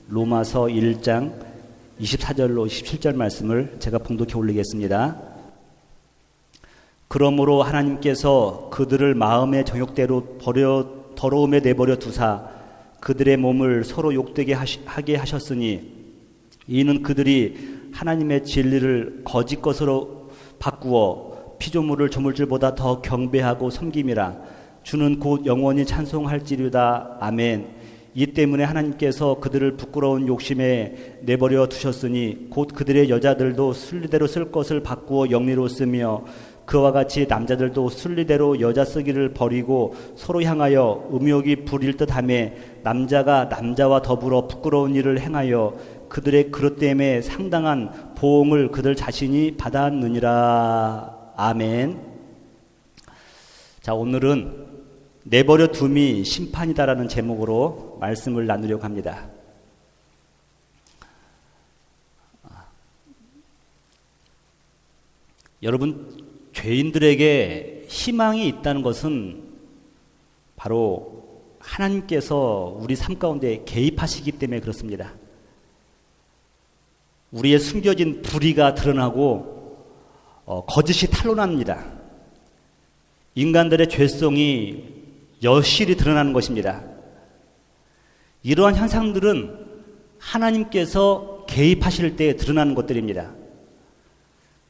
로마서 1장 24절로 27절 말씀을 제가 봉독해 올리겠습니다. 그러므로 하나님께서 그들을 마음의 정욕대로 더러움에 내버려 두사 그들의 몸을 서로 욕되게 하게 하셨으니 이는 그들이 하나님의 진리를 거짓 것으로 바꾸어 피조물을 조물줄보다 더 경배하고 섬김이라. 주는 곧 영원히 찬송할지로다. 아멘. 이 때문에 하나님께서 그들을 부끄러운 욕심에 내버려 두셨으니 곧 그들의 여자들도 순리대로 쓸 것을 바꾸어 영리로 쓰며 그와 같이 남자들도 순리대로 여자 쓰기를 버리고 서로 향하여 음욕이 부릴 듯하며 남자가 남자와 더불어 부끄러운 일을 행하여 그들의 그릇 때문에 상당한 보응을 그들 자신이 받았느니라. 아멘. 자, 오늘은 내버려 둠이 심판이다라는 제목으로 말씀을 나누려고 합니다. 여러분, 죄인들에게 희망이 있다는 것은 바로 하나님께서 우리 삶 가운데 개입하시기 때문에 그렇습니다. 우리의 숨겨진 불의가 드러나고 거짓이 탄로납니다. 인간들의 죄성이 여실히 드러나는 것입니다. 이러한 현상들은 하나님께서 개입하실 때 드러나는 것들입니다.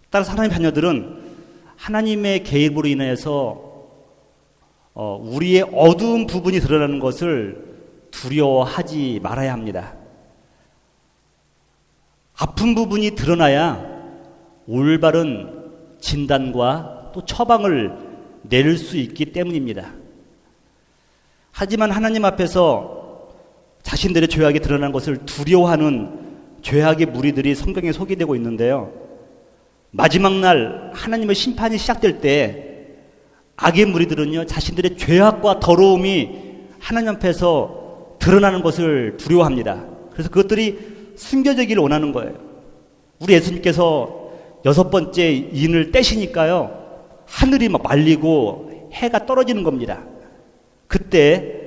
따라서 하나님의 자녀들은 하나님의 개입으로 인해서 우리의 어두운 부분이 드러나는 것을 두려워하지 말아야 합니다. 아픈 부분이 드러나야 올바른 진단과 또 처방을 내릴 수 있기 때문입니다. 하지만 하나님 앞에서 자신들의 죄악이 드러난 것을 두려워하는 죄악의 무리들이 성경에 소개되고 있는데요. 마지막 날 하나님의 심판이 시작될 때 악의 무리들은요, 자신들의 죄악과 더러움이 하나님 앞에서 드러나는 것을 두려워합니다. 그래서 그것들이 숨겨지기를 원하는 거예요. 우리 예수님께서 6번째 인을 떼시니까요, 하늘이 막 말리고 해가 떨어지는 겁니다. 그때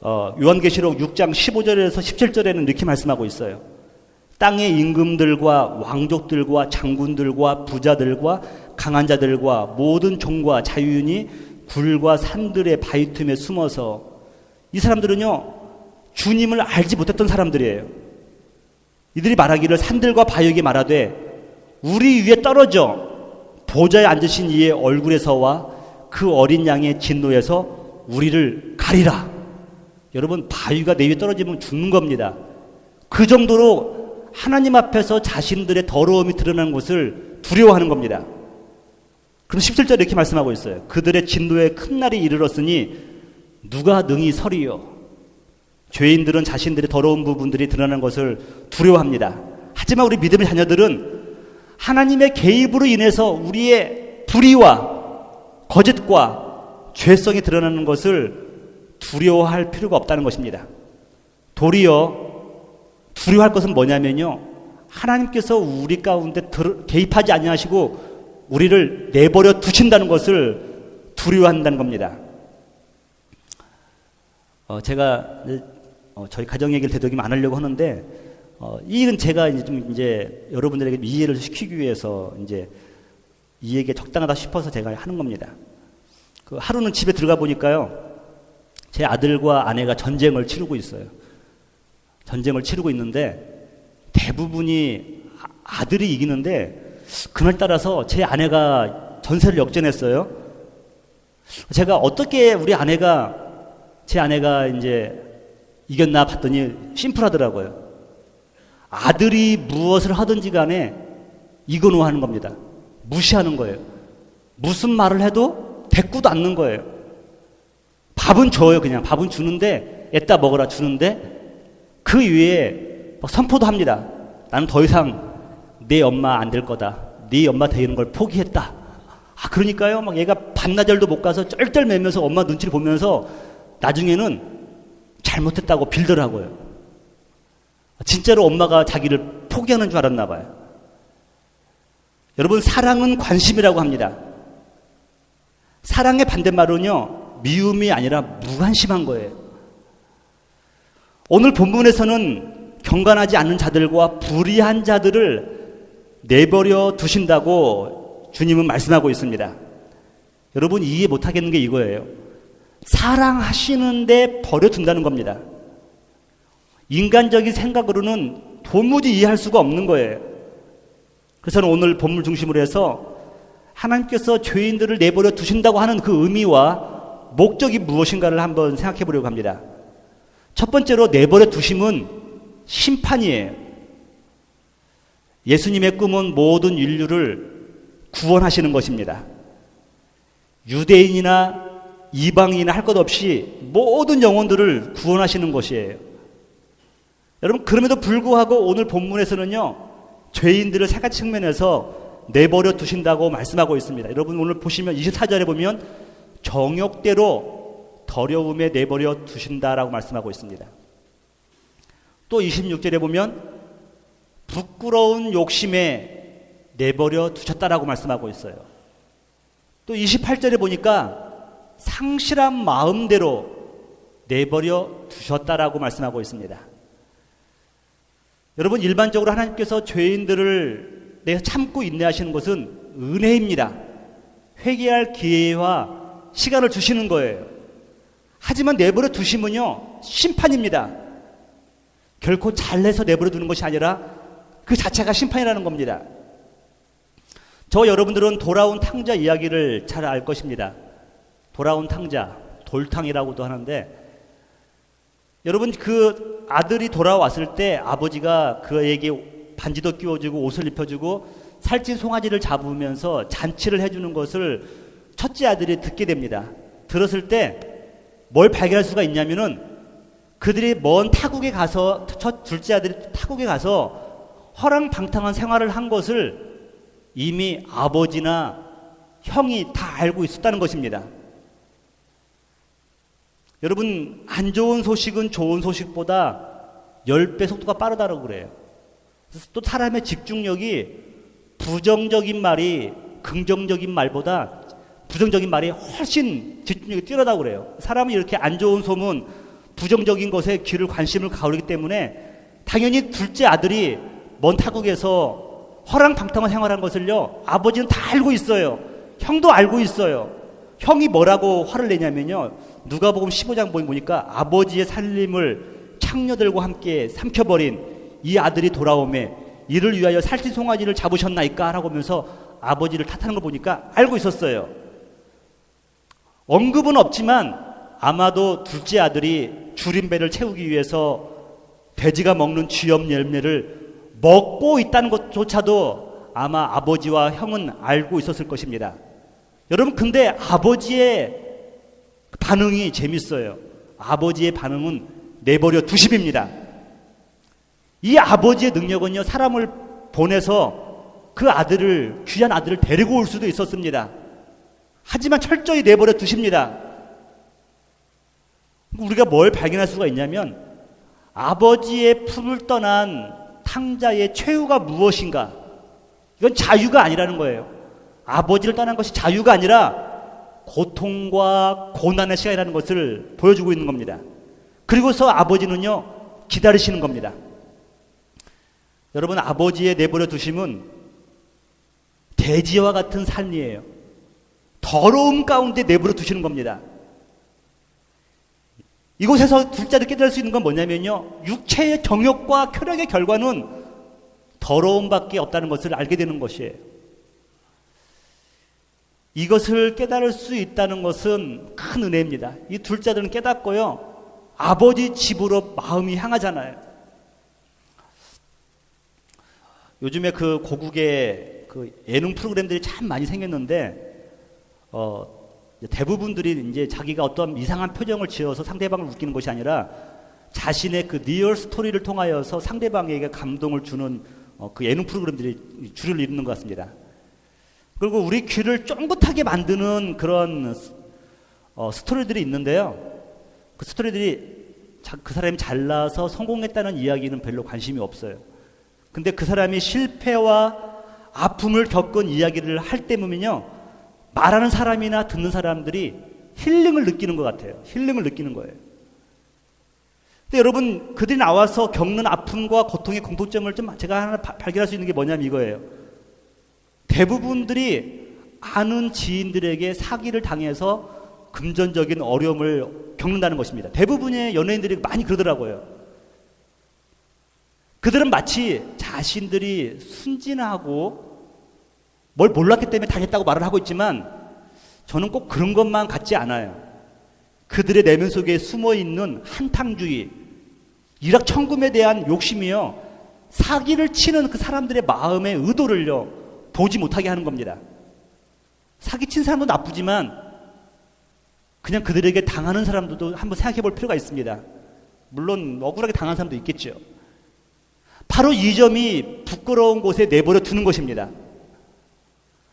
요한계시록 6장 15절에서 17절에는 이렇게 말씀하고 있어요. 땅의 임금들과 왕족들과 장군들과 부자들과 강한 자들과 모든 종과 자유인이 굴과 산들의 바위 틈에 숨어서, 이 사람들은요, 주님을 알지 못했던 사람들이에요. 이들이 말하기를 산들과 바위에게 말하되 우리 위에 떨어져 보좌에 앉으신 이의 얼굴에서와 그 어린 양의 진노에서 우리를 가리라. 여러분, 바위가 내 위에 떨어지면 죽는 겁니다. 그 정도로 하나님 앞에서 자신들의 더러움이 드러나는 것을 두려워하는 겁니다. 그럼 17절에 이렇게 말씀하고 있어요. 그들의 진노의 큰 날이 이르렀으니 누가 능히 서리요. 죄인들은 자신들의 더러운 부분들이 드러나는 것을 두려워합니다. 하지만 우리 믿음의 자녀들은 하나님의 개입으로 인해서 우리의 불의와 거짓과 죄성이 드러나는 것을 두려워할 필요가 없다는 것입니다. 도리어 두려워할 것은 뭐냐면요, 하나님께서 우리 가운데 개입하지 아니하시고 우리를 내버려 두신다는 것을 두려워한다는 겁니다. 제가 저희 가정 얘기를 되도록이면 안 하려고 하는데, 이건 제가 이제 여러분들에게 이해를 시키기 위해서 이 얘기가 적당하다 싶어서 제가 하는 겁니다. 하루는 집에 들어가 보니까요, 제 아들과 아내가 전쟁을 치르고 있어요. 전쟁을 치르고 있는데 대부분이 아들이 이기는데, 그날따라서 제 아내가 전세를 역전했어요. 제가 어떻게 제 아내가 이제 이겼나 봤더니 심플하더라고요. 아들이 무엇을 하든지 간에 이거노 하는 겁니다. 무시하는 거예요. 무슨 말을 해도 대꾸도 않는 거예요. 밥은 줘요. 그냥 밥은 주는데, 애따 먹으라 주는데 그 위에 선포도 합니다. 나는 더 이상 내 엄마 안 될 거다. 네 엄마 되는 걸 포기했다. 그러니까요, 막 얘가 반나절도 못 가서 쩔쩔매면서 엄마 눈치를 보면서 나중에는 잘못했다고 빌더라고요. 진짜로 엄마가 자기를 포기하는 줄 알았나 봐요. 여러분, 사랑은 관심이라고 합니다. 사랑의 반대말은요, 미움이 아니라 무관심한 거예요. 오늘 본문에서는 경건하지 않는 자들과 불의한 자들을 내버려 두신다고 주님은 말씀하고 있습니다. 여러분 이해 못하겠는 게 이거예요. 사랑하시는데 버려둔다는 겁니다. 인간적인 생각으로는 도무지 이해할 수가 없는 거예요. 그래서 오늘 본문 중심으로 해서 하나님께서 죄인들을 내버려 두신다고 하는 그 의미와 목적이 무엇인가를 한번 생각해 보려고 합니다. 첫 번째로 내버려 두심은 심판이에요. 예수님의 꿈은 모든 인류를 구원하시는 것입니다. 유대인이나 이방인이나 할 것 없이 모든 영혼들을 구원하시는 것이에요. 여러분 그럼에도 불구하고 오늘 본문에서는요 죄인들을 세 가지 측면에서 내버려 두신다고 말씀하고 있습니다. 여러분 오늘 보시면 24절에 보면 정욕대로 더러움에 내버려 두신다라고 말씀하고 있습니다. 또 26절에 보면 부끄러운 욕심에 내버려 두셨다라고 말씀하고 있어요. 또 28절에 보니까 상실한 마음대로 내버려 두셨다라고 말씀하고 있습니다. 여러분 일반적으로 하나님께서 죄인들을 내가 참고 인내하시는 것은 은혜입니다. 회개할 기회와 시간을 주시는 거예요. 하지만 내버려 두시면요 심판입니다. 결코 잘해서 내버려 두는 것이 아니라 그 자체가 심판이라는 겁니다. 저 여러분들은 돌아온 탕자 이야기를 잘 알 것입니다. 돌아온 탕자, 돌탕이라고도 하는데 여러분 그 아들이 돌아왔을 때 아버지가 그에게 반지도 끼워주고 옷을 입혀주고 살찐 송아지를 잡으면서 잔치를 해주는 것을 첫째 아들이 듣게 됩니다. 들었을 때 뭘 발견할 수가 있냐면은 그들이 먼 타국에 가서 둘째 아들이 타국에 가서 허랑방탕한 생활을 한 것을 이미 아버지나 형이 다 알고 있었다는 것입니다. 여러분 안 좋은 소식은 좋은 소식보다 10배 속도가 빠르다고 그래요. 그래서 또 사람의 집중력이 부정적인 말이 긍정적인 말보다 부정적인 말이 훨씬 집중력이 뛰어나다고 그래요. 사람이 이렇게 안 좋은 소문, 부정적인 것에 귀를 관심을 가오르기 때문에 당연히 둘째 아들이 먼 타국에서 허랑방탕한 생활한 것을요 아버지는 다 알고 있어요. 형도 알고 있어요. 형이 뭐라고 화를 내냐면요 누가복음 15장 보니까 아버지의 살림을 창녀들과 함께 삼켜버린 이 아들이 돌아오매 이를 위하여 살찐 송아지를 잡으셨나이까 라고 하면서 아버지를 탓하는 걸 보니까 알고 있었어요. 언급은 없지만 아마도 둘째 아들이 줄임배를 채우기 위해서 돼지가 먹는 쥐염 열매를 먹고 있다는 것조차도 아마 아버지와 형은 알고 있었을 것입니다. 여러분 근데 아버지의 반응이 재밌어요. 아버지의 반응은 내버려 두심입니다. 이 아버지의 능력은요 사람을 보내서 그 아들을 귀한 아들을 데리고 올 수도 있었습니다. 하지만 철저히 내버려 두십니다. 우리가 뭘 발견할 수가 있냐면 아버지의 품을 떠난 탕자의 최후가 무엇인가? 이건 자유가 아니라는 거예요. 아버지를 떠난 것이 자유가 아니라 고통과 고난의 시간이라는 것을 보여주고 있는 겁니다. 그리고서 아버지는요 기다리시는 겁니다. 여러분 아버지의 내버려 두심은 돼지와 같은 삶이에요. 더러움 가운데 내버려 두시는 겁니다. 이곳에서 둘째 아들이 깨달을 수 있는 건 뭐냐면요 육체의 정욕과 쾌락의 결과는 더러움밖에 없다는 것을 알게 되는 것이에요. 이것을 깨달을 수 있다는 것은 큰 은혜입니다. 이 둘째 아들은 깨닫고요 아버지 집으로 마음이 향하잖아요. 요즘에 그 고국에 그 예능 프로그램들이 참 많이 생겼는데 대부분들이 이제 자기가 어떤 이상한 표정을 지어서 상대방을 웃기는 것이 아니라 자신의 그 리얼 스토리를 통하여서 상대방에게 감동을 주는 그 예능 프로그램들이 주를 이루는 것 같습니다. 그리고 우리 귀를 쫑긋하게 만드는 그런 스토리들이 있는데요. 그 스토리들이 그 사람이 잘나서 성공했다는 이야기는 별로 관심이 없어요. 근데 그 사람이 실패와 아픔을 겪은 이야기를 할 때면요 말하는 사람이나 듣는 사람들이 힐링을 느끼는 것 같아요. 힐링을 느끼는 거예요. 근데 여러분, 그들이 나와서 겪는 아픔과 고통의 공통점을 좀 제가 하나 발견할 수 있는 게 뭐냐면 이거예요. 대부분들이 아는 지인들에게 사기를 당해서 금전적인 어려움을 겪는다는 것입니다. 대부분의 연예인들이 많이 그러더라고요. 그들은 마치 자신들이 순진하고 뭘 몰랐기 때문에 당했다고 말을 하고 있지만 저는 꼭 그런 것만 같지 않아요. 그들의 내면 속에 숨어있는 한탕주의, 일확천금에 대한 욕심이요, 사기를 치는 그 사람들의 마음의 의도를요 보지 못하게 하는 겁니다. 사기친 사람도 나쁘지만 그냥 그들에게 당하는 사람들도 한번 생각해 볼 필요가 있습니다. 물론 억울하게 당한 사람도 있겠죠. 바로 이 점이 부끄러운 곳에 내버려 두는 것입니다.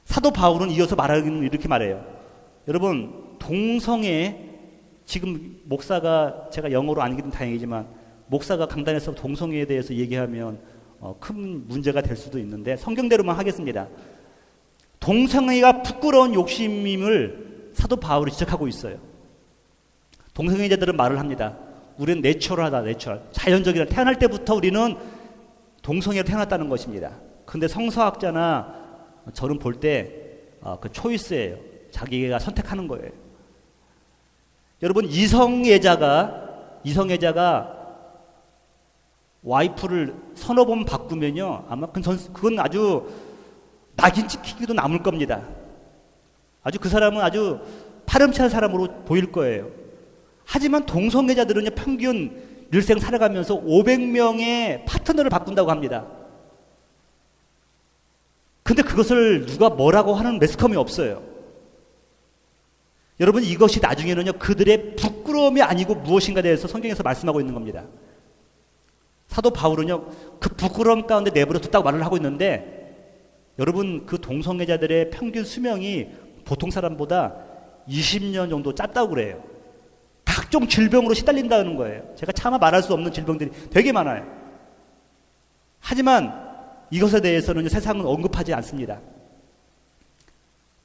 사도 바울은 이어서 말하기는 이렇게 말해요. 여러분, 동성애, 지금 목사가, 제가 영어로 안 읽으면 다행이지만 목사가 강단에서 동성애에 대해서 얘기하면 큰 문제가 될 수도 있는데 성경대로만 하겠습니다. 동성애가 부끄러운 욕심임을 사도 바울이 지적하고 있어요. 동성애자들은 말을 합니다. 우리는 내추럴하다, 내추럴. 자연적이다. 태어날 때부터 우리는 동성애로 태어났다는 것입니다. 근데 성서학자나 저는 볼 때 그 초이스예요. 자기가 선택하는 거예요. 여러분, 이성애자가 와이프를 서너 번 바꾸면요, 아마 그건 아주 낙인 찍히기도 남을 겁니다. 아주 그 사람은 아주 파렴치한 사람으로 보일 거예요. 하지만 동성애자들은요, 평균 일생 살아가면서 500명의 파트너를 바꾼다고 합니다. 근데 그것을 누가 뭐라고 하는 매스컴이 없어요. 여러분, 이것이 나중에는요, 그들의 부끄러움이 아니고 무엇인가에 대해서 성경에서 말씀하고 있는 겁니다. 사도 바울은요, 그 부끄러움 가운데 내버려 뒀다고 말을 하고 있는데, 여러분, 그 동성애자들의 평균 수명이 보통 사람보다 20년 정도 짧다고 그래요. 각종 질병으로 시달린다는 거예요. 제가 차마 말할 수 없는 질병들이 되게 많아요. 하지만 이것에 대해서는 세상은 언급하지 않습니다.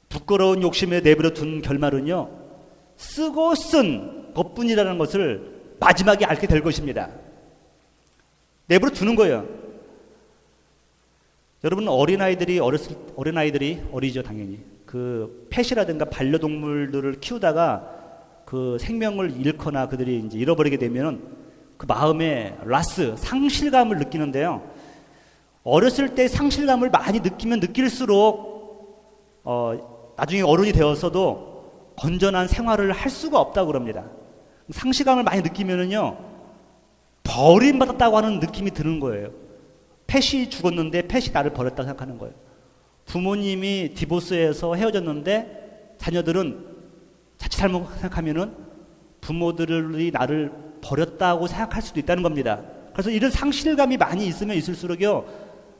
부끄러운 욕심에 내버려 둔 결말은요, 쓰고 쓴 것뿐이라는 것을 마지막에 알게 될 것입니다. 내버려 두는 거예요. 여러분, 어린아이들이 어리죠, 당연히. 그 펫이라든가 반려동물들을 키우다가 그 생명을 잃거나 그들이 이제 잃어버리게 되면 그 마음에 상실감을 느끼는데요. 어렸을 때 상실감을 많이 느끼면 느낄수록 나중에 어른이 되어서도 건전한 생활을 할 수가 없다고 그럽니다. 상실감을 많이 느끼면은요, 버림받았다고 하는 느낌이 드는 거예요. 펫이 죽었는데 펫이 나를 버렸다고 생각하는 거예요. 부모님이 디보스해서 헤어졌는데 자녀들은 자칫 잘못 생각하면은 부모들이 나를 버렸다고 생각할 수도 있다는 겁니다. 그래서 이런 상실감이 많이 있으면 있을수록요,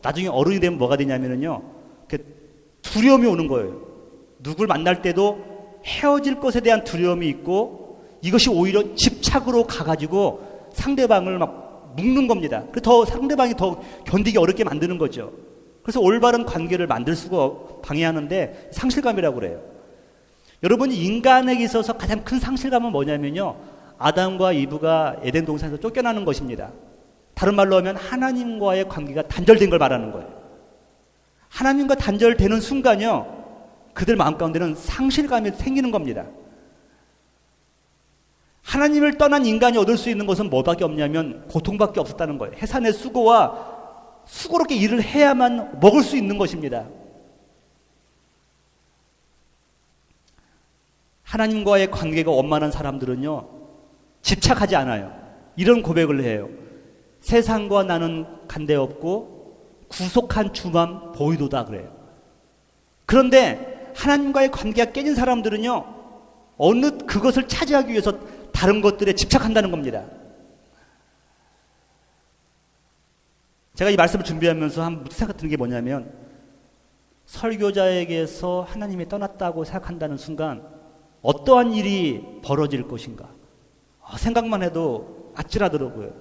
나중에 어른이 되면 뭐가 되냐면은요, 두려움이 오는 거예요. 누굴 만날 때도 헤어질 것에 대한 두려움이 있고, 이것이 오히려 집착으로 가가지고 상대방을 막 묶는 겁니다. 그래서 더 상대방이 더 견디기 어렵게 만드는 거죠. 그래서 올바른 관계를 만들 수가 방해하는데 상실감이라고 그래요. 여러분, 인간에게 있어서 가장 큰 상실감은 뭐냐면요, 아담과 이브가 에덴 동산에서 쫓겨나는 것입니다. 다른 말로 하면 하나님과의 관계가 단절된 걸 말하는 거예요. 하나님과 단절되는 순간요, 그들 마음 가운데는 상실감이 생기는 겁니다. 하나님을 떠난 인간이 얻을 수 있는 것은 뭐밖에 없냐면 고통밖에 없었다는 거예요. 해산의 수고롭게 일을 해야만 먹을 수 있는 것입니다. 하나님과의 관계가 원만한 사람들은요, 집착하지 않아요. 이런 고백을 해요. 세상과 나는 관계없고 구속한 주만 보이도다 그래요. 그런데 하나님과의 관계가 깨진 사람들은요, 어느 그것을 차지하기 위해서 다른 것들에 집착한다는 겁니다. 제가 이 말씀을 준비하면서 한 생각 드는 게 뭐냐면, 설교자에게서 하나님이 떠났다고 생각한다는 순간 어떠한 일이 벌어질 것인가 생각만 해도 아찔하더라고요.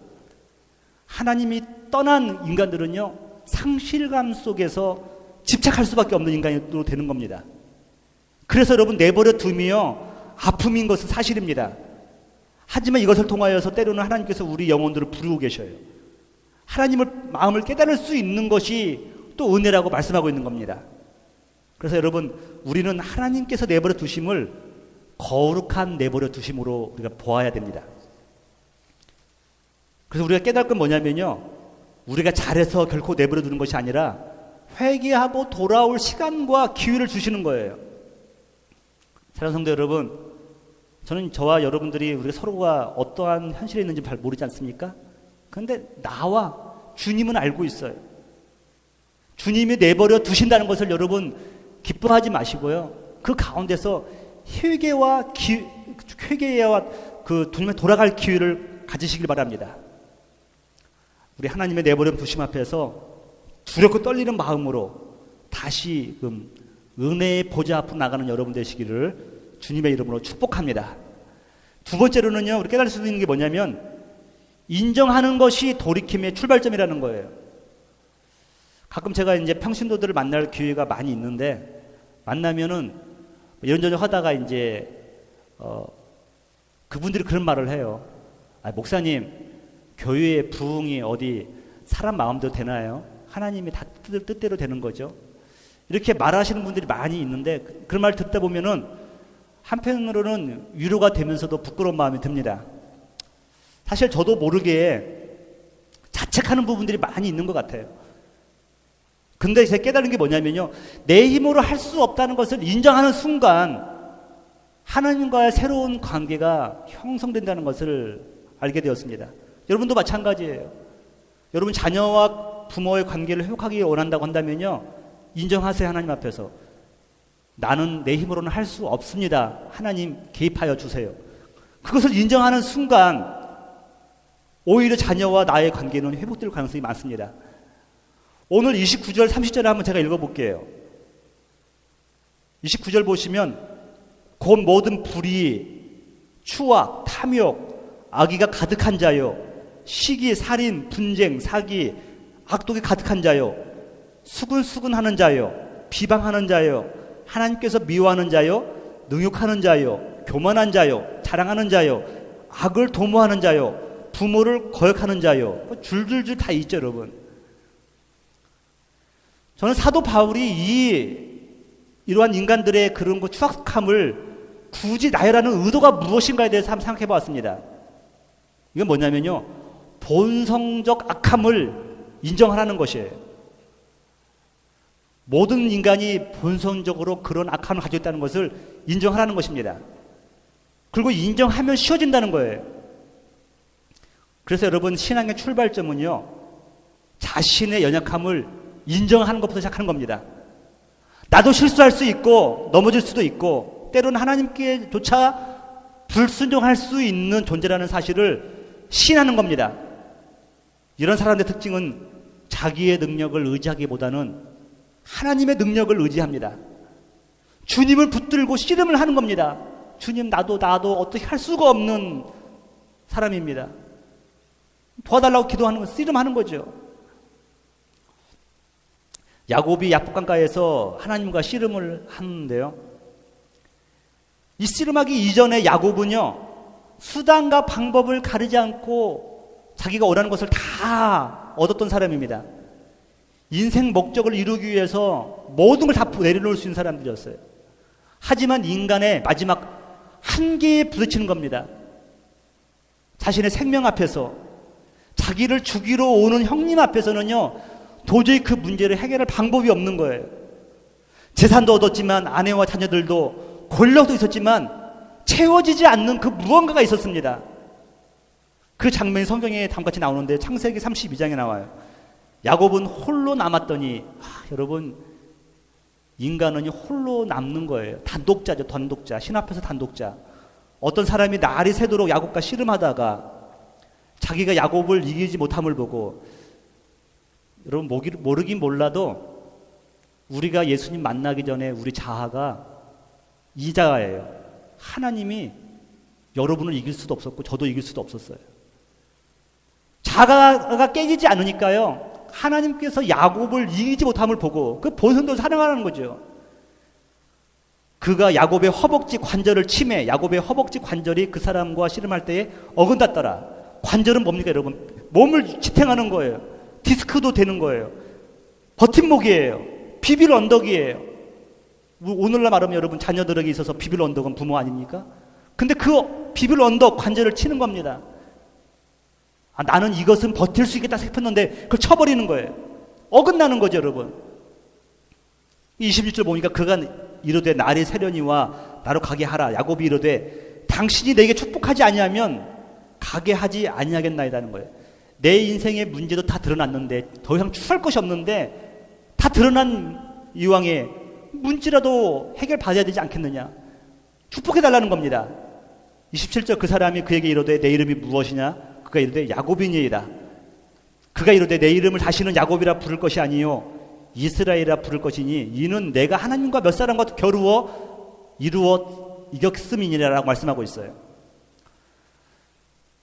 하나님이 떠난 인간들은요, 상실감 속에서 집착할 수밖에 없는 인간으로 되는 겁니다. 그래서 여러분, 내버려 두며 아픔인 것은 사실입니다. 하지만 이것을 통하여서 때로는 하나님께서 우리 영혼들을 부르고 계셔요. 하나님을 마음을 깨달을 수 있는 것이 또 은혜라고 말씀하고 있는 겁니다. 그래서 여러분, 우리는 하나님께서 내버려 두심을 거룩한 내버려 두심으로 우리가 보아야 됩니다. 그래서 우리가 깨달을 건 뭐냐면요, 우리가 잘해서 결코 내버려 두는 것이 아니라 회개하고 돌아올 시간과 기회를 주시는 거예요. 사랑하는 성도 여러분, 저는 저와 여러분들이 우리가 서로가 어떠한 현실에 있는지 잘 모르지 않습니까? 그런데 나와 주님은 알고 있어요. 주님이 내버려 두신다는 것을 여러분 기뻐하지 마시고요, 그 가운데서 회개와 그 주님에 돌아갈 기회를 가지시길 바랍니다. 우리 하나님의 내버려 두심 앞에서 두렵고 떨리는 마음으로 다시 은혜의 보좌 앞으로 나가는 여러분 되시기를 주님의 이름으로 축복합니다. 두 번째로는요, 우리 깨달을 수 있는 게 뭐냐면 인정하는 것이 돌이킴의 출발점이라는 거예요. 가끔 제가 이제 평신도들을 만날 기회가 많이 있는데, 만나면은 이런저런 하다가 이제 그분들이 그런 말을 해요. 목사님, 교회의 부흥이 어디 사람 마음대로 되나요? 하나님이 다 뜻대로 되는 거죠. 이렇게 말하시는 분들이 많이 있는데, 그런 말 듣다 보면은 한편으로는 위로가 되면서도 부끄러운 마음이 듭니다. 사실 저도 모르게 자책하는 부분들이 많이 있는 것 같아요. 근데 제가 깨달은 게 뭐냐면요, 내 힘으로 할 수 없다는 것을 인정하는 순간 하나님과의 새로운 관계가 형성된다는 것을 알게 되었습니다. 여러분도 마찬가지예요. 여러분 자녀와 부모의 관계를 회복하기 원한다고 한다면요, 인정하세요. 하나님 앞에서 나는 내 힘으로는 할 수 없습니다. 하나님 개입하여 주세요. 그것을 인정하는 순간 오히려 자녀와 나의 관계는 회복될 가능성이 많습니다. 오늘 29절 30절을 한번 제가 읽어볼게요. 29절 보시면 곧 모든 불의, 추악, 탐욕, 악의가 가득한 자요, 시기, 살인, 분쟁, 사기, 악독이 가득한 자요, 수근수근하는 자요, 비방하는 자요, 하나님께서 미워하는 자요, 능욕하는 자요, 교만한 자요, 자랑하는 자요, 악을 도모하는 자요, 부모를 거역하는 자요, 줄줄줄 다 있죠, 여러분. 저는 사도 바울이 이러한 인간들의 그런 추악함을 굳이 나열하는 의도가 무엇인가에 대해서 한번 생각해 보았습니다. 이건 뭐냐면요, 본성적 악함을 인정하라는 것이에요. 모든 인간이 본성적으로 그런 악함을 가지고 있다는 것을 인정하라는 것입니다. 그리고 인정하면 쉬워진다는 거예요. 그래서 여러분, 신앙의 출발점은요, 자신의 연약함을 인정하는 것부터 시작하는 겁니다. 나도 실수할 수 있고 넘어질 수도 있고 때로는 하나님께조차 불순종할 수 있는 존재라는 사실을 시인하는 겁니다. 이런 사람들의 특징은 자기의 능력을 의지하기보다는 하나님의 능력을 의지합니다. 주님을 붙들고 씨름을 하는 겁니다. 주님, 나도 어떻게 할 수가 없는 사람입니다. 도와달라고 기도하는 건 씨름하는 거죠. 야곱이 야복강가에서 하나님과 씨름을 하는데요, 이 씨름하기 이전에 야곱은요, 수단과 방법을 가리지 않고 자기가 원하는 것을 다 얻었던 사람입니다. 인생 목적을 이루기 위해서 모든 걸 다 내려놓을 수 있는 사람들이었어요. 하지만 인간의 마지막 한계에 부딪히는 겁니다. 자신의 생명 앞에서, 자기를 죽이러 오는 형님 앞에서는요, 도저히 그 문제를 해결할 방법이 없는 거예요. 재산도 얻었지만, 아내와 자녀들도, 권력도 있었지만 채워지지 않는 그 무언가가 있었습니다. 그 장면이 성경에 다음같이 나오는데 창세기 32장에 나와요. 야곱은 홀로 남았더니, 여러분, 인간은 홀로 남는 거예요. 단독자죠, 단독자. 신 앞에서 단독자. 어떤 사람이 날이 새도록 야곱과 씨름하다가 자기가 야곱을 이기지 못함을 보고, 여러분 모르긴 몰라도 우리가 예수님 만나기 전에 우리 자아가 이 자아예요. 하나님이 여러분을 이길 수도 없었고 저도 이길 수도 없었어요. 자아가 깨지지 않으니까요, 하나님께서 야곱을 이기지 못함을 보고 그 본성대로 사랑하는 거죠. 그가 야곱의 허벅지 관절을 치매, 야곱의 허벅지 관절이 그 사람과 씨름할 때에 어긋났더라. 관절은 뭡니까 여러분? 몸을 지탱하는 거예요. 디스크도 되는 거예요. 버팀목이에요. 비빌 언덕이에요. 오늘날 말하면 여러분 자녀들에게 있어서 비빌 언덕은 부모 아닙니까? 근데 그 비빌 언덕 관절을 치는 겁니다. 나는 이것은 버틸 수 있겠다 싶었는데 그걸 쳐버리는 거예요. 어긋나는 거죠 여러분. 21절 보니까 그가 이르되 날이 새려니와 나로 가게 하라. 야곱이 이르되 당신이 내게 축복하지 아니하면 가게 하지 아니하겠나이다는 거예요. 내 인생의 문제도 다 드러났는데 더 이상 추할 것이 없는데 다 드러난 이왕에 문제라도 해결받아야 되지 않겠느냐. 축복해달라는 겁니다. 27절 그 사람이 그에게 이르되 내 이름이 무엇이냐. 그가 이르되 야곱이니이다. 그가 이르되 내 이름을 다시는 야곱이라 부를 것이 아니요 이스라엘이라 부를 것이니 이는 내가 하나님과 몇 사람과 겨루어 이루어 이겼음이니라라고 말씀하고 있어요.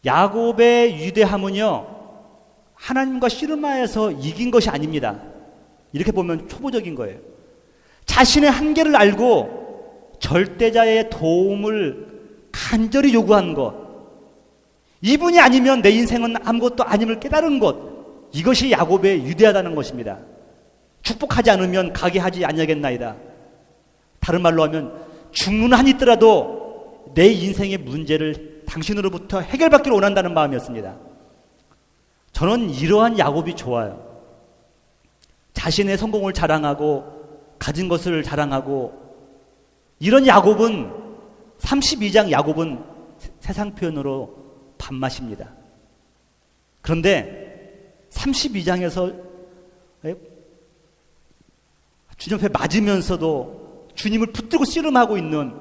야곱의 위대함은요 하나님과 씨름하여서 이긴 것이 아닙니다. 이렇게 보면 초보적인 거예요. 자신의 한계를 알고 절대자의 도움을 간절히 요구한 것, 이분이 아니면 내 인생은 아무것도 아님을 깨달은 것, 이것이 야곱의 위대하다는 것입니다. 축복하지 않으면 가게 하지 아니하겠나이다. 다른 말로 하면 죽는 한이 있더라도 내 인생의 문제를 당신으로부터 해결받기를 원한다는 마음이었습니다. 저는 이러한 야곱이 좋아요. 자신의 성공을 자랑하고 가진 것을 자랑하고, 이런 야곱은 32장 야곱은 세상 표현으로 밥맛입니다. 그런데 32장에서 주님 앞에 맞으면서도 주님을 붙들고 씨름하고 있는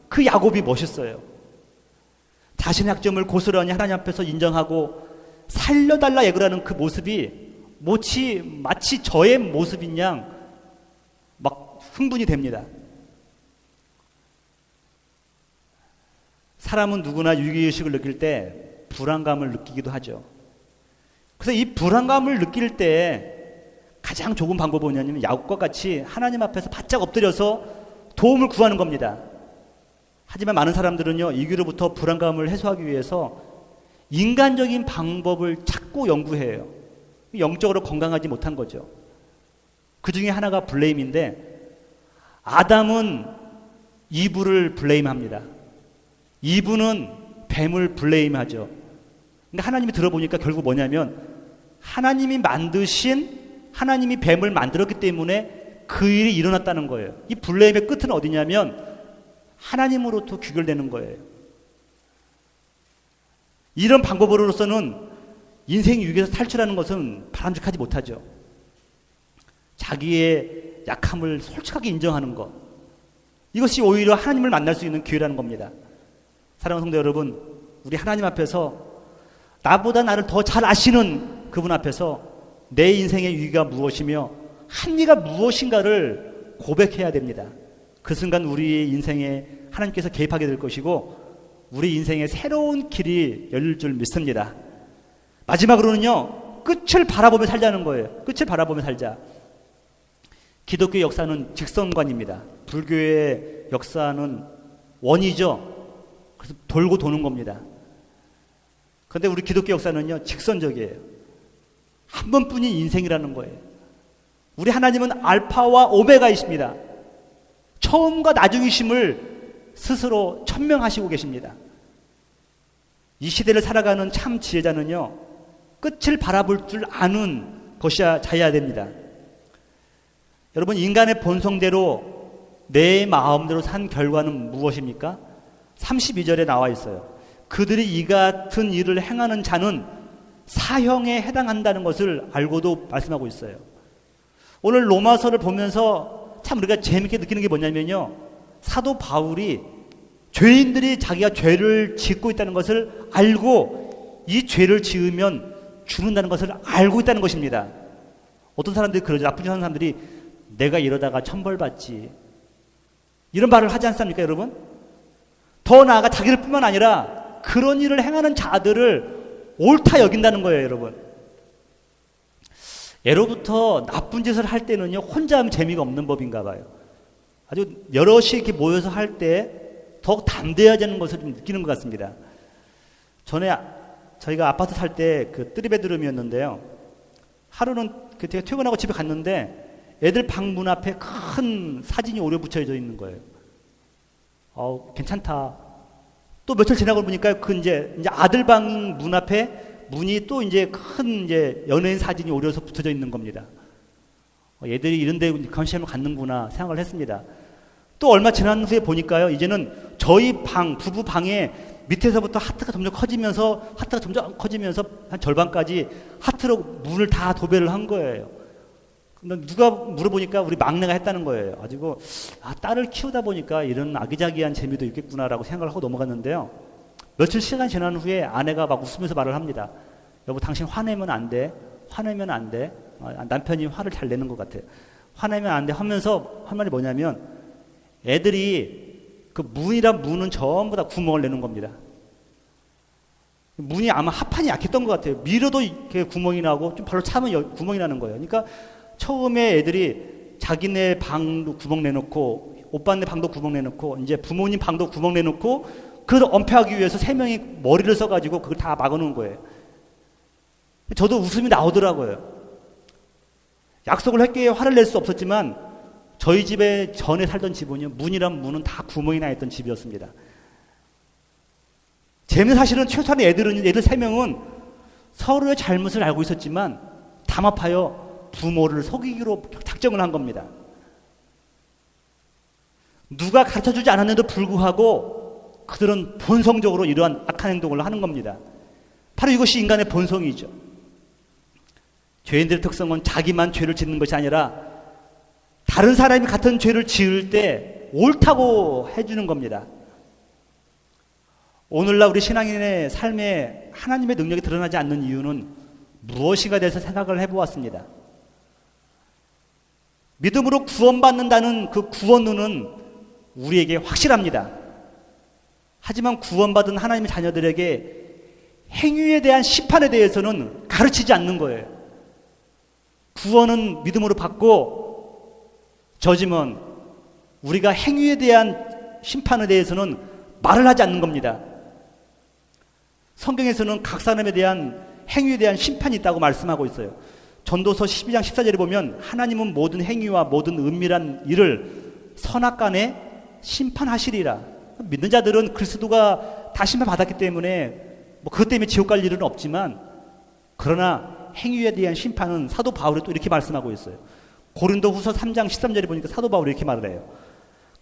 그 야곱이 멋있어요. 자신의 약점을 고스란히 하나님 앞에서 인정하고 살려달라 애걸하는 그 모습이 마치 저의 모습인 양 막 흥분이 됩니다. 사람은 누구나 위기의식을 느낄 때 불안감을 느끼기도 하죠. 그래서 이 불안감을 느낄 때 가장 좋은 방법은 뭐냐면 야곱과 같이 하나님 앞에서 바짝 엎드려서 도움을 구하는 겁니다. 하지만 많은 사람들은요, 위기로부터 불안감을 해소하기 위해서 인간적인 방법을 찾고 연구해요. 영적으로 건강하지 못한 거죠. 그 중에 하나가 블레임인데, 아담은 이브를 블레임합니다. 이브는 뱀을 블레임하죠. 그러니까 하나님이 들어보니까 결국 뭐냐면 하나님이 뱀을 만들었기 때문에 그 일이 일어났다는 거예요. 이 블레임의 끝은 어디냐면 하나님으로부터 귀결되는 거예요. 이런 방법으로서는 인생 위기에서 탈출하는 것은 바람직하지 못하죠. 자기의 약함을 솔직하게 인정하는 것, 이것이 오히려 하나님을 만날 수 있는 기회라는 겁니다. 사랑하는 성도 여러분, 우리 하나님 앞에서 나보다 나를 더 잘 아시는 그분 앞에서 내 인생의 위기가 무엇이며 한계가 무엇인가를 고백해야 됩니다. 그 순간 우리 인생에 하나님께서 개입하게 될 것이고 우리 인생의 새로운 길이 열릴 줄 믿습니다. 마지막으로는요, 끝을 바라보며 살자는 거예요. 끝을 바라보며 살자. 기독교의 역사는 직선관입니다. 불교의 역사는 원이죠. 그래서 돌고 도는 겁니다. 그런데 우리 기독교 역사는요, 직선적이에요. 한 번뿐인 인생이라는 거예요. 우리 하나님은 알파와 오메가이십니다. 처음과 나중이심을 스스로 천명하시고 계십니다. 이 시대를 살아가는 참 지혜자는요, 끝을 바라볼 줄 아는 것이야 자야 됩니다. 여러분, 인간의 본성대로 내 마음대로 산 결과는 무엇입니까? 32절에 나와 있어요. 그들이 이 같은 일을 행하는 자는 사형에 해당한다는 것을 알고도 말씀하고 있어요. 오늘 로마서를 보면서 참 우리가 재밌게 느끼는 게 뭐냐면요, 사도 바울이 죄인들이 자기가 죄를 짓고 있다는 것을 알고 이 죄를 지으면 죽는다는 것을 알고 있다는 것입니다. 어떤 사람들이 그러죠. 나쁜 짓 하는 사람들이 내가 이러다가 천벌받지, 이런 말을 하지 않습니까 여러분? 더 나아가 자기들 뿐만 아니라 그런 일을 행하는 자들을 옳다 여긴다는 거예요. 여러분, 예로부터 나쁜 짓을 할 때는요, 혼자 하면 재미가 없는 법인가 봐요. 아주 여럿이 이렇게 모여서 할 때 더욱 담대해지는 것을 좀 느끼는 것 같습니다. 전에 저희가 아파트 살 때 그 쓰리베드룸이었는데요. 하루는 제가 퇴근하고 집에 갔는데 애들 방 문 앞에 큰 사진이 오려 붙여져 있는 거예요. 괜찮다. 또 며칠 지나고 보니까 그 이제 아들 방 문 앞에 문이 또 이제 큰 이제 연예인 사진이 오려서 붙여져 있는 겁니다. 얘들이 이런 데 관심을 갖는구나 생각을 했습니다. 또 얼마 지난 후에 보니까요, 이제는 저희 방, 부부 방에 밑에서부터 하트가 점점 커지면서 한 절반까지 하트로 문을 다 도배를 한 거예요. 근데 누가 물어보니까 우리 막내가 했다는 거예요. 가지고 딸을 키우다 보니까 이런 아기자기한 재미도 있겠구나라고 생각을 하고 넘어갔는데요. 며칠 시간 지난 후에 아내가 막 웃으면서 말을 합니다. 여보, 당신 화내면 안 돼. 화내면 안 돼. 남편이 화를 잘 내는 것 같아요. 화내면 안 돼 하면서 한 말이 뭐냐면 애들이 그 문은 전부 다 구멍을 내는 겁니다. 문이 아마 합판이 약했던 것 같아요. 밀어도 이렇게 구멍이 나고 좀 발로 차면 구멍이 나는 거예요. 그러니까 처음에 애들이 자기네 방도 구멍 내놓고 오빠네 방도 구멍 내놓고 이제 부모님 방도 구멍 내놓고 그걸 엄폐하기 위해서 세 명이 머리를 써가지고 그걸 다 막아놓은 거예요. 저도 웃음이 나오더라고요. 약속을 했기에 화를 낼 수 없었지만 저희 집에 전에 살던 집은요, 문은 다 구멍이 나 있던 집이었습니다. 재미는 사실은 최소한 애들 세 명은 서로의 잘못을 알고 있었지만 담합하여 부모를 속이기로 작정을 한 겁니다. 누가 가르쳐주지 않았는데도 불구하고 그들은 본성적으로 이러한 악한 행동을 하는 겁니다. 바로 이것이 인간의 본성이죠. 죄인들의 특성은 자기만 죄를 짓는 것이 아니라 다른 사람이 같은 죄를 지을 때 옳다고 해주는 겁니다. 오늘날 우리 신앙인의 삶에 하나님의 능력이 드러나지 않는 이유는 무엇인가 대해서 생각을 해보았습니다. 믿음으로 구원받는다는 그 구원론은 우리에게 확실합니다. 하지만 구원받은 하나님의 자녀들에게 행위에 대한 심판에 대해서는 가르치지 않는 거예요. 구원은 믿음으로 받고 저지만 우리가 행위에 대한 심판에 대해서는 말을 하지 않는 겁니다. 성경에서는 각 사람에 대한 행위에 대한 심판이 있다고 말씀하고 있어요. 전도서 12장 14절에 보면 하나님은 모든 행위와 모든 은밀한 일을 선악간에 심판하시리라. 믿는 자들은 그리스도가 다 심판받았기 때문에 그것 때문에 지옥 갈 일은 없지만, 그러나 행위에 대한 심판은 사도 바울이 또 이렇게 말씀하고 있어요. 고린도후서 3장 13절에 보니까 사도 바울이 이렇게 말을 해요.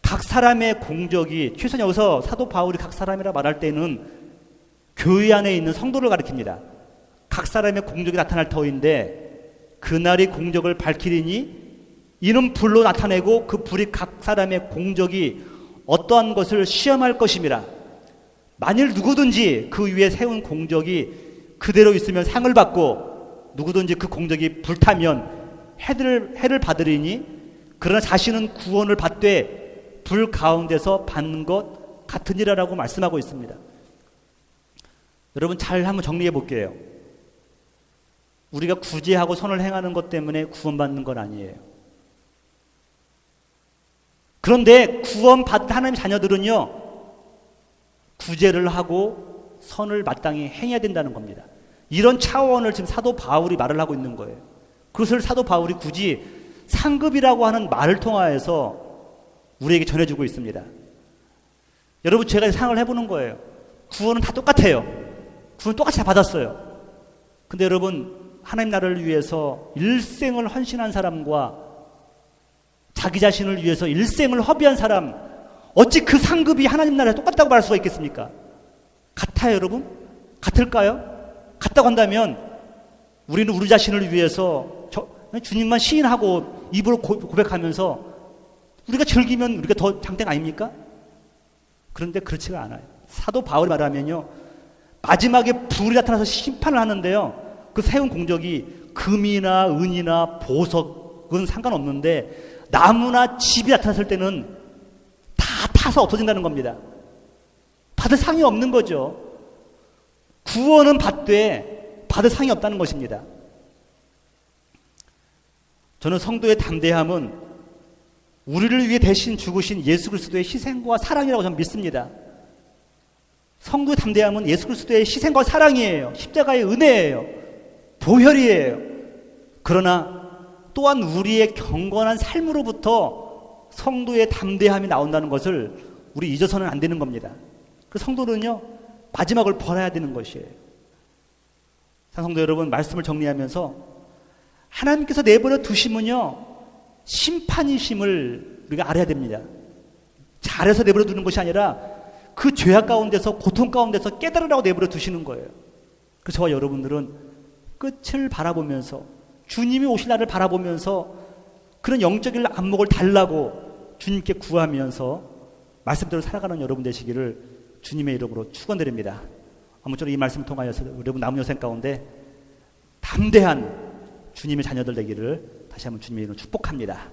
각 사람의 공적이, 최소한 여기서 사도 바울이 각 사람이라 말할 때는 교회 안에 있는 성도를 가리킵니다. 각 사람의 공적이 나타날 터인데 그날이 공적을 밝히리니 이는 불로 나타내고 그 불이 각 사람의 공적이 어떠한 것을 시험할 것임이라. 만일 누구든지 그 위에 세운 공적이 그대로 있으면 상을 받고 누구든지 그 공적이 불타면 해를 받으리니 그러나 자신은 구원을 받되 불 가운데서 받는 것 같으니라라고 말씀하고 있습니다. 여러분, 잘 한번 정리해 볼게요. 우리가 구제하고 선을 행하는 것 때문에 구원받는 건 아니에요. 그런데 구원받은 하나님의 자녀들은요, 구제를 하고 선을 마땅히 행해야 된다는 겁니다. 이런 차원을 지금 사도 바울이 말을 하고 있는 거예요. 그것을 사도 바울이 굳이 상급이라고 하는 말을 통하여서 우리에게 전해주고 있습니다. 여러분, 제가 생각을 해보는 거예요. 구원은 다 똑같아요. 구원 똑같이 다 받았어요. 근데 여러분, 하나님 나라를 위해서 일생을 헌신한 사람과 자기 자신을 위해서 일생을 허비한 사람, 어찌 그 상급이 하나님 나라에 똑같다고 말할 수가 있겠습니까? 같아요, 여러분? 같을까요? 같다고 한다면 우리는 우리 자신을 위해서 주님만 시인하고 입으로 고백하면서 우리가 즐기면 우리가 더 장땡 아닙니까? 그런데 그렇지가 않아요. 사도 바울이 말하면요, 마지막에 불이 나타나서 심판을 하는데요, 그 세운 공적이 금이나 은이나 보석은 상관없는데 나무나 집이 나타났을 때는 다 타서 없어진다는 겁니다. 받을 상이 없는 거죠. 구원은 받되 받을 상이 없다는 것입니다. 저는 성도의 담대함은 우리를 위해 대신 죽으신 예수 그리스도의 희생과 사랑이라고 저는 믿습니다. 성도의 담대함은 예수 그리스도의 희생과 사랑이에요. 십자가의 은혜예요. 보혈이에요. 그러나 또한 우리의 경건한 삶으로부터 성도의 담대함이 나온다는 것을 우리 잊어서는 안 되는 겁니다. 그 성도는요, 마지막을 벌어야 되는 것이에요. 성도 여러분, 말씀을 정리하면서 하나님께서 내버려 두심은요, 심판이심을 우리가 알아야 됩니다. 잘해서 내버려 두는 것이 아니라 그 죄악 가운데서, 고통 가운데서 깨달으라고 내버려 두시는 거예요. 그래서 저와 여러분들은 끝을 바라보면서, 주님이 오실 날을 바라보면서 그런 영적인 안목을 달라고 주님께 구하면서 말씀대로 살아가는 여러분 되시기를 주님의 이름으로 축원드립니다. 아무쪼록 이 말씀을 통하여서 여러분 남은 여생 가운데 담대한 주님의 자녀들 되기를 다시 한번 주님의 이름으로 축복합니다.